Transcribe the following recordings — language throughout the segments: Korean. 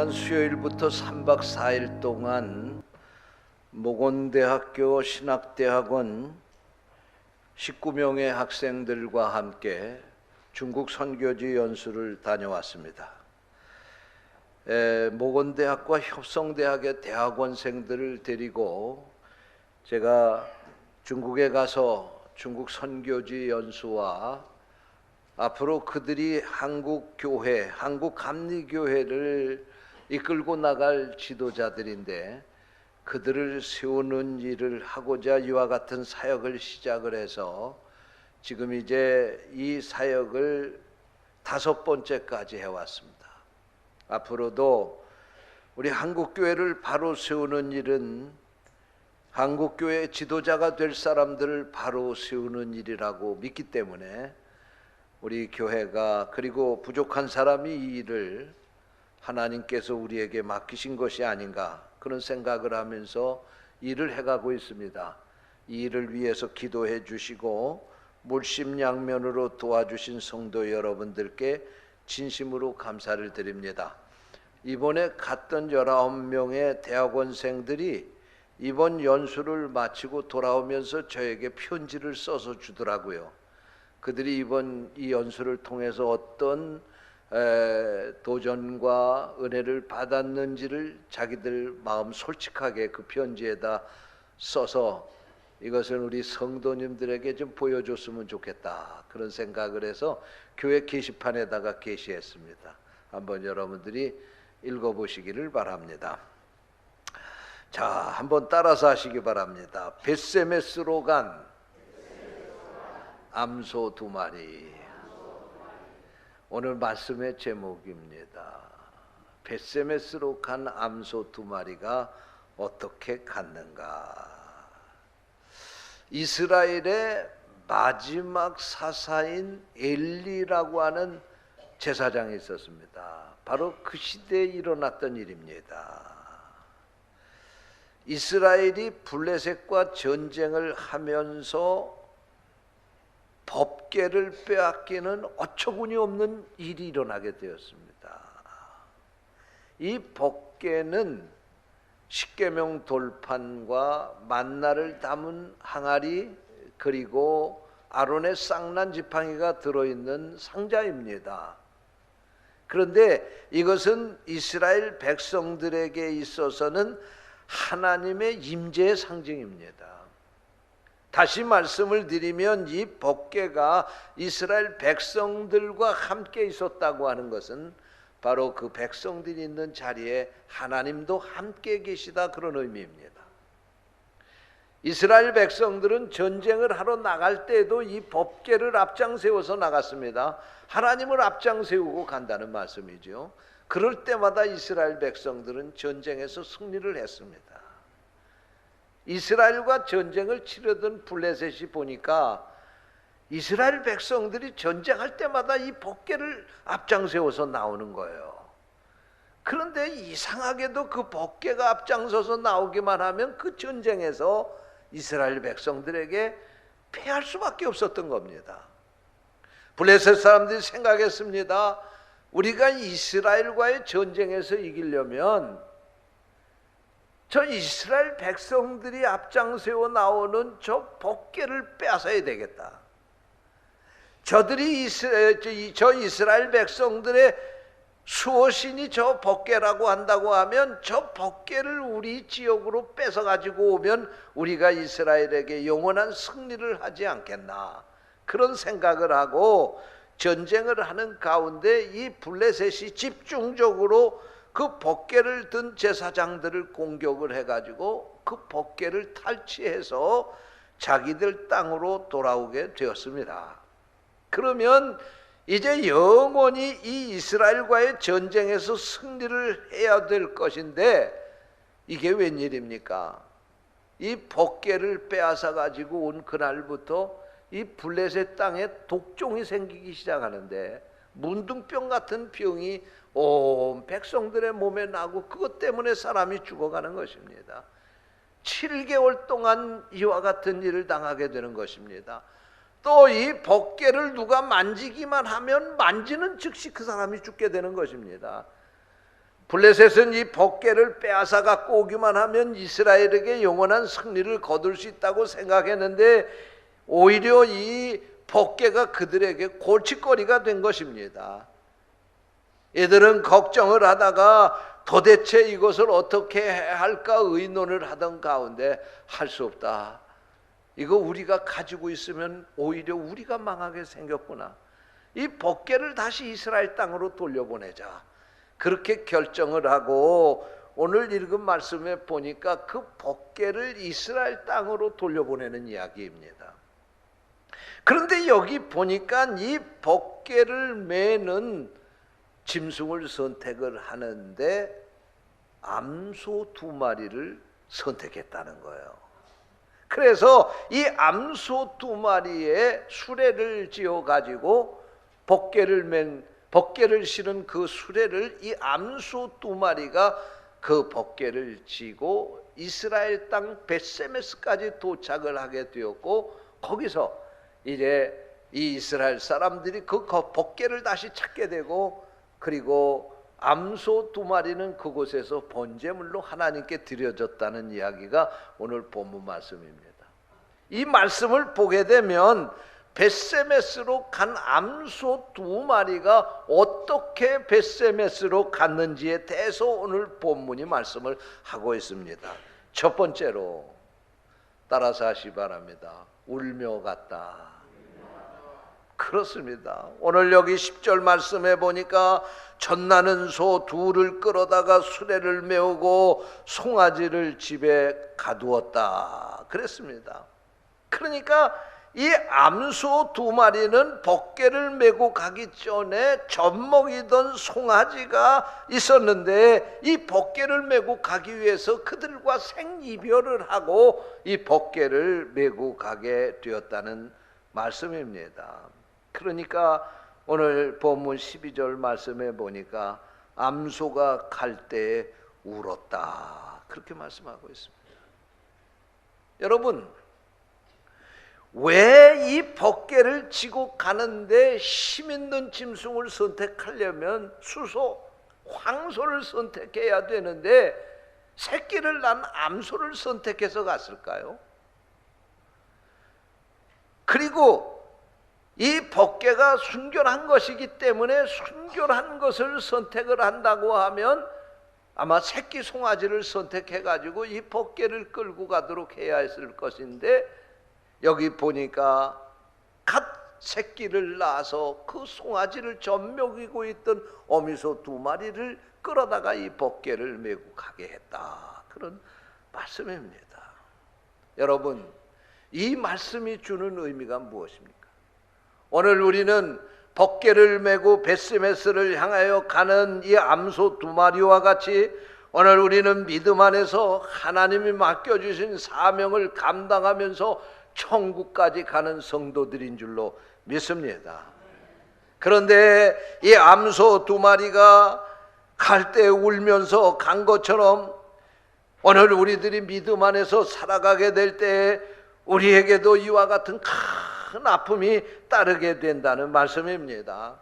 지난 수요일부터 3박 4일 동안 목원대학교 신학대학원 19명의 학생들과 함께 중국 선교지 연수를 다녀왔습니다. 목원대학과 협성대학의 대학원생들을 데리고 제가 중국에 가서 중국 선교지 연수와 앞으로 그들이 한국 교회, 한국 감리교회를 이끌고 나갈 지도자들인데 그들을 세우는 일을 하고자 이와 같은 사역을 시작을 해서 지금 이제 이 사역을 5번째까지 해왔습니다. 앞으로도 우리 한국교회를 바로 세우는 일은 한국교회 지도자가 될 사람들을 바로 세우는 일이라고 믿기 때문에 우리 교회가 그리고 부족한 사람이 이 일을 하나님께서 우리에게 맡기신 것이 아닌가 그런 생각을 하면서 일을 해가고 있습니다. 이 일을 위해서 기도해 주시고 물심양면으로 도와주신 성도 여러분들께 진심으로 감사를 드립니다. 이번에 갔던 19명의 대학원생들이 이번 연수를 마치고 돌아오면서 저에게 편지를 써서 주더라고요. 그들이 이번 이 연수를 통해서 어떤 도전과 은혜를 받았는지를 자기들 마음 솔직하게 그 편지에다 써서 이것을 우리 성도님들에게 좀 보여줬으면 좋겠다 그런 생각을 해서 교회 게시판에다가 게시했습니다. 한번 여러분들이 읽어보시기를 바랍니다. 자, 한번 따라서 하시기 바랍니다. 벳세메스로 간 암소 2마리. 오늘 말씀의 제목입니다. 벳세메스로 간 암소 2마리가 어떻게 갔는가. 이스라엘의 마지막 사사인 엘리라고 하는 제사장이 있었습니다. 바로 그 시대에 일어났던 일입니다. 이스라엘이 블레셋과 전쟁을 하면서 법궤를 빼앗기는 어처구니 없는 일이 일어나게 되었습니다. 이 법궤는 십계명 돌판과 만나를 담은 항아리 그리고 아론의 쌍난 지팡이가 들어있는 상자입니다. 그런데 이것은 이스라엘 백성들에게 있어서는 하나님의 임재의 상징입니다. 다시 말씀을 드리면 이 법궤가 이스라엘 백성들과 함께 있었다고 하는 것은 바로 그 백성들이 있는 자리에 하나님도 함께 계시다 그런 의미입니다. 이스라엘 백성들은 전쟁을 하러 나갈 때에도 이 법궤를 앞장 세워서 나갔습니다. 하나님을 앞장 세우고 간다는 말씀이죠. 그럴 때마다 이스라엘 백성들은 전쟁에서 승리를 했습니다. 이스라엘과 전쟁을 치르던 블레셋이 보니까 이스라엘 백성들이 전쟁할 때마다 이 법궤를 앞장 세워서 나오는 거예요. 그런데 이상하게도 그 법궤가 앞장서서 나오기만 하면 그 전쟁에서 이스라엘 백성들에게 패할 수밖에 없었던 겁니다. 블레셋 사람들이 생각했습니다. 우리가 이스라엘과의 전쟁에서 이기려면 저 이스라엘 백성들이 앞장세워 나오는 저 법궤를 빼앗아야 되겠다. 저 이스라엘 백성들의 수호신이 저 법궤라고 한다고 하면 저 법궤를 우리 지역으로 뺏어 가지고 오면 우리가 이스라엘에게 영원한 승리를 하지 않겠나 그런 생각을 하고 전쟁을 하는 가운데 이 블레셋이 집중적으로 그 법궤를 든 제사장들을 공격을 해가지고 그 법궤를 탈취해서 자기들 땅으로 돌아오게 되었습니다. 그러면 이제 영원히 이 이스라엘과의 전쟁에서 승리를 해야 될 것인데 이게 웬일입니까? 이 법궤를 빼앗아 가지고 온 그날부터 이 블레셋 땅에 독종이 생기기 시작하는데 문둥병 같은 병이 온 백성들의 몸에 나고 그것 때문에 사람이 죽어가는 것입니다. 7개월 동안 이와 같은 일을 당하게 되는 것입니다. 또 이 법궤를 누가 만지기만 하면 만지는 즉시 그 사람이 죽게 되는 것입니다. 블레셋은 이 법궤를 빼앗아 갖고 오기만 하면 이스라엘에게 영원한 승리를 거둘 수 있다고 생각했는데 오히려 이 법궤가 그들에게 골칫거리가 된 것입니다. 얘들은 걱정을 하다가 도대체 이것을 어떻게 해야 할까 의논을 하던 가운데 할 수 없다. 이거 우리가 가지고 있으면 오히려 우리가 망하게 생겼구나. 이 법궤를 다시 이스라엘 땅으로 돌려보내자. 그렇게 결정을 하고 오늘 읽은 말씀에 보니까 그 법궤를 이스라엘 땅으로 돌려보내는 이야기입니다. 그런데 여기 보니까 이 법궤를 매는 짐승을 선택을 하는데 암소 2마리를 선택했다는 거예요. 그래서 이 암소 2마리의 수레를 지어 가지고 법궤를 실은 그 수레를 이 암소 2마리가 그 법궤를 지고 이스라엘 땅 벳세메스까지 도착을 하게 되었고 거기서 이제 이 이스라엘 사람들이 그 법궤를 다시 찾게 되고 그리고 암소 2마리는 그곳에서 번제물로 하나님께 드려졌다는 이야기가 오늘 본문 말씀입니다. 이 말씀을 보게 되면 벳세메스로 간 암소 2마리가 어떻게 벳세메스로 갔는지에 대해서 오늘 본문이 말씀을 하고 있습니다. 첫 번째로 따라서 하시 바랍니다. 울며 갔다. 그렇습니다. 오늘 여기 10절 말씀에 보니까 젖나는 소 2를 끌어다가 수레를 메우고 송아지를 집에 가두었다 그랬습니다. 그러니까 이 암소 2마리는 법궤를 메고 가기 전에 젖먹이던 송아지가 있었는데 이 법궤를 메고 가기 위해서 그들과 생이별을 하고 이 법궤를 메고 가게 되었다는 말씀입니다. 그러니까 오늘 본문 12절 말씀에 보니까 암소가 갈 때에 울었다 그렇게 말씀하고 있습니다. 여러분 왜 이 법궤를 지고 가는데 힘 있는 짐승을 선택하려면 수소, 황소를 선택해야 되는데 새끼를 낳은 암소를 선택해서 갔을까요? 그리고 이 법궤가 순결한 것이기 때문에 순결한 것을 선택을 한다고 하면 아마 새끼 송아지를 선택해가지고 이 법궤를 끌고 가도록 해야 했을 것인데 여기 보니까 갓 새끼를 낳아서 그 송아지를 젖먹이고 있던 어미소 2마리를 끌어다가 이 법궤를 메고 가게 했다 그런 말씀입니다. 여러분 이 말씀이 주는 의미가 무엇입니까? 오늘 우리는 법궤를 메고 벳세메스를 향하여 가는 이 암소 2마리와 같이 오늘 우리는 믿음 안에서 하나님이 맡겨주신 사명을 감당하면서 천국까지 가는 성도들인 줄로 믿습니다. 그런데 이 암소 2마리가 갈 때 울면서 간 것처럼 오늘 우리들이 믿음 안에서 살아가게 될 때 우리에게도 이와 같은 큰 아픔이 따르게 된다는 말씀입니다.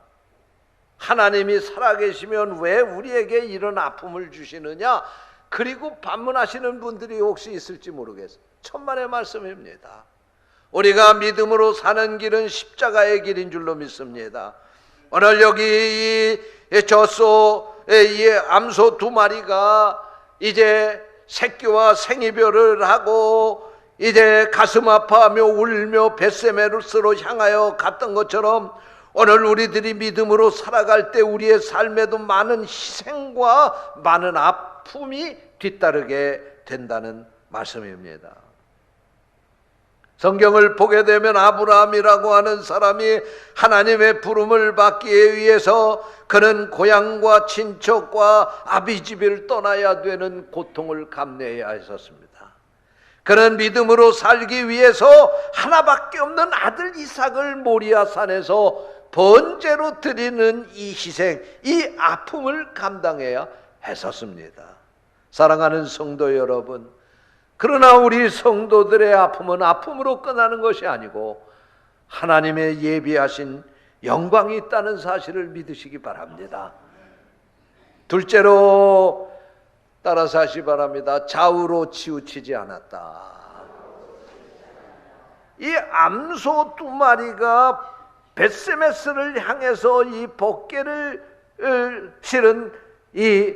하나님이 살아계시면 왜 우리에게 이런 아픔을 주시느냐? 그리고 반문하시는 분들이 혹시 있을지 모르겠어요. 천만의 말씀입니다. 우리가 믿음으로 사는 길은 십자가의 길인 줄로 믿습니다. 오늘 여기 이 젖소의 이 암소 2마리가 이제 새끼와 생이별을 하고 이제 가슴 아파하며 울며 벳세메스로 향하여 갔던 것처럼 오늘 우리들이 믿음으로 살아갈 때 우리의 삶에도 많은 희생과 많은 아픔이 뒤따르게 된다는 말씀입니다. 성경을 보게 되면 아브라함이라고 하는 사람이 하나님의 부름을 받기 위해서 그는 고향과 친척과 아비집을 떠나야 되는 고통을 감내해야 했었습니다. 그는 믿음으로 살기 위해서 하나밖에 없는 아들 이삭을 모리아산에서 번제로 드리는 이 희생, 이 아픔을 감당해야 했었습니다. 사랑하는 성도 여러분, 그러나 우리 성도들의 아픔은 아픔으로 끝나는 것이 아니고 하나님의 예비하신 영광이 있다는 사실을 믿으시기 바랍니다. 둘째로 따라서 하시 바랍니다. 좌우로 치우치지 않았다. 이 암소 두 마리가 벳세메스를 향해서 이 법궤를 실은 이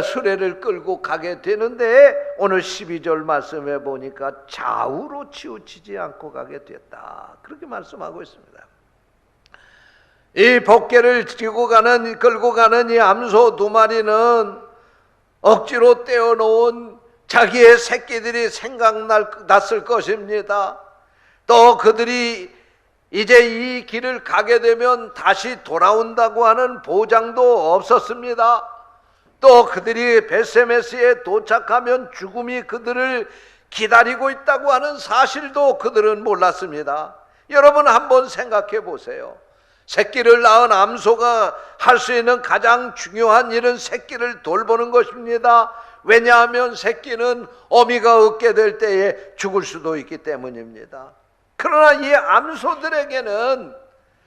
수레를 끌고 가게 되는데 오늘 12절 말씀에 보니까 좌우로 치우치지 않고 가게 됐다. 그렇게 말씀하고 있습니다. 이 법궤를 끌고 가는 이 암소 두 마리는 억지로 떼어놓은 자기의 새끼들이 생각났을 것입니다. 또 그들이 이제 이 길을 가게 되면 다시 돌아온다고 하는 보장도 없었습니다. 또 그들이 벳세메스에 도착하면 죽음이 그들을 기다리고 있다고 하는 사실도 그들은 몰랐습니다. 여러분 한번 생각해 보세요. 새끼를 낳은 암소가 할 수 있는 가장 중요한 일은 새끼를 돌보는 것입니다. 왜냐하면 새끼는 어미가 얻게 될 때에 죽을 수도 있기 때문입니다. 그러나 이 암소들에게는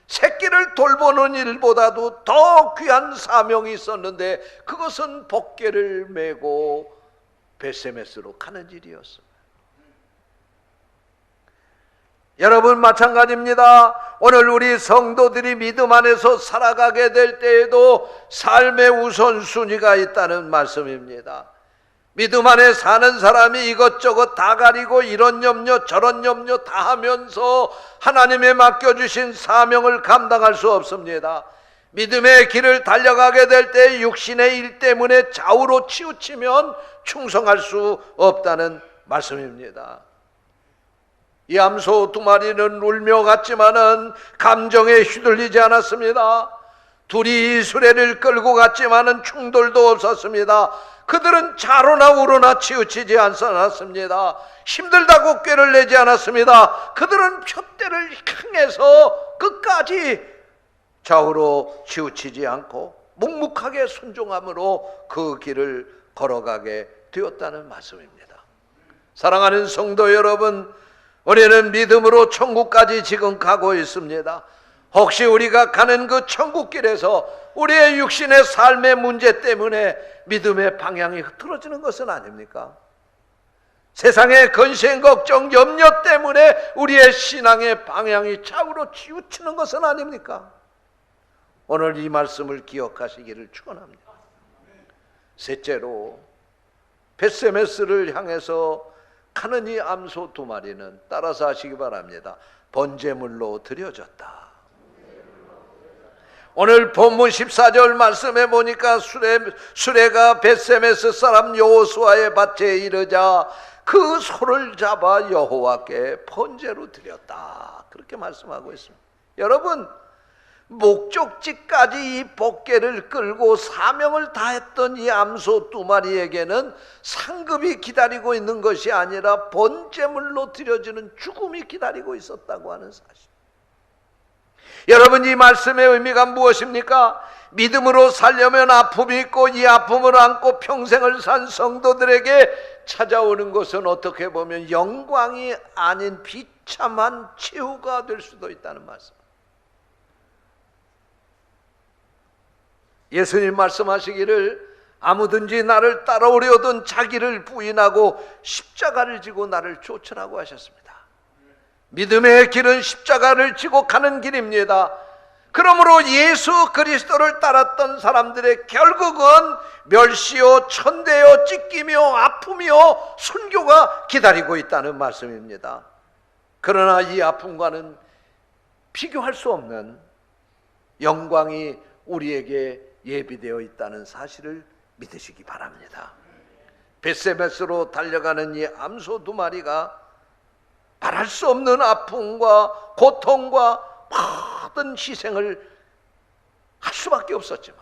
새끼를 돌보는 일보다도 더 귀한 사명이 있었는데 그것은 법궤를 메고 벳세메스로 가는 일이었습니다. 여러분 마찬가지입니다. 오늘 우리 성도들이 믿음 안에서 살아가게 될 때에도 삶의 우선순위가 있다는 말씀입니다. 믿음 안에 사는 사람이 이것저것 다 가리고 이런 염려 저런 염려 다 하면서 하나님의 맡겨주신 사명을 감당할 수 없습니다. 믿음의 길을 달려가게 될 때 육신의 일 때문에 좌우로 치우치면 충성할 수 없다는 말씀입니다. 이 암소 두 마리는 울며 갔지만은 감정에 휘둘리지 않았습니다. 둘이 이 수레를 끌고 갔지만은 충돌도 없었습니다. 그들은 좌로나 우로나 치우치지 않았습니다. 힘들다고 꾀를 내지 않았습니다. 그들은 푯대를 향해서 끝까지 좌우로 치우치지 않고 묵묵하게 순종함으로 그 길을 걸어가게 되었다는 말씀입니다. 사랑하는 성도 여러분, 우리는 믿음으로 천국까지 지금 가고 있습니다. 혹시 우리가 가는 그 천국길에서 우리의 육신의 삶의 문제 때문에 믿음의 방향이 흐트러지는 것은 아닙니까? 세상의 근심, 걱정, 염려 때문에 우리의 신앙의 방향이 좌우로 치우치는 것은 아닙니까? 오늘 이 말씀을 기억하시기를 축원합니다. 셋째로 벳세메스를 향해서 가는 이 암소 두 마리는 따라서 하시기 바랍니다. 번제물로 드려졌다. 오늘 본문 14절 말씀에 보니까 수레가 벳세메스 사람 여호수아의 밭에 이르자 그 소를 잡아 여호와께 번제로 드렸다. 그렇게 말씀하고 있습니다. 여러분, 목적지까지 이 법궤를 끌고 사명을 다했던 이 암소 두 마리에게는 상급이 기다리고 있는 것이 아니라 번제물로 드려지는 죽음이 기다리고 있었다고 하는 사실. 여러분, 이 말씀의 의미가 무엇입니까? 믿음으로 살려면 아픔이 있고 이 아픔을 안고 평생을 산 성도들에게 찾아오는 것은 어떻게 보면 영광이 아닌 비참한 최후가 될 수도 있다는 말씀. 예수님 말씀하시기를 아무든지 나를 따라오려든 자기를 부인하고 십자가를 지고 나를 쫓으라고 하셨습니다. 믿음의 길은 십자가를 지고 가는 길입니다. 그러므로 예수 그리스도를 따랐던 사람들의 결국은 멸시요 천대요 찢기며 아픔이요 순교가 기다리고 있다는 말씀입니다. 그러나 이 아픔과는 비교할 수 없는 영광이 우리에게 예비되어 있다는 사실을 믿으시기 바랍니다. 벳세메스로 달려가는 이 암소 두 마리가 말할 수 없는 아픔과 고통과 모든 희생을 할 수밖에 없었지만,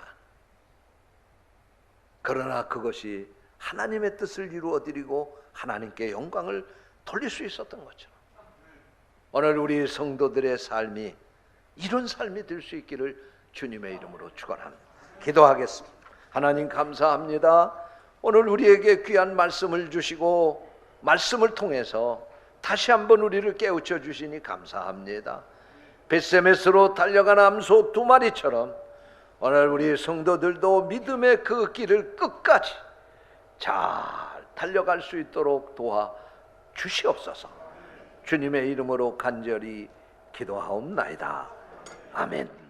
그러나 그것이 하나님의 뜻을 이루어드리고 하나님께 영광을 돌릴 수 있었던 것처럼 오늘 우리 성도들의 삶이 이런 삶이 될 수 있기를 주님의 이름으로 축원합니다. 기도하겠습니다. 하나님 감사합니다. 오늘 우리에게 귀한 말씀을 주시고 말씀을 통해서 다시 한번 우리를 깨우쳐 주시니 감사합니다. 벳세메스로 달려간 암소 두 마리처럼 오늘 우리 성도들도 믿음의 그 길을 끝까지 잘 달려갈 수 있도록 도와 주시옵소서. 주님의 이름으로 간절히 기도하옵나이다. 아멘.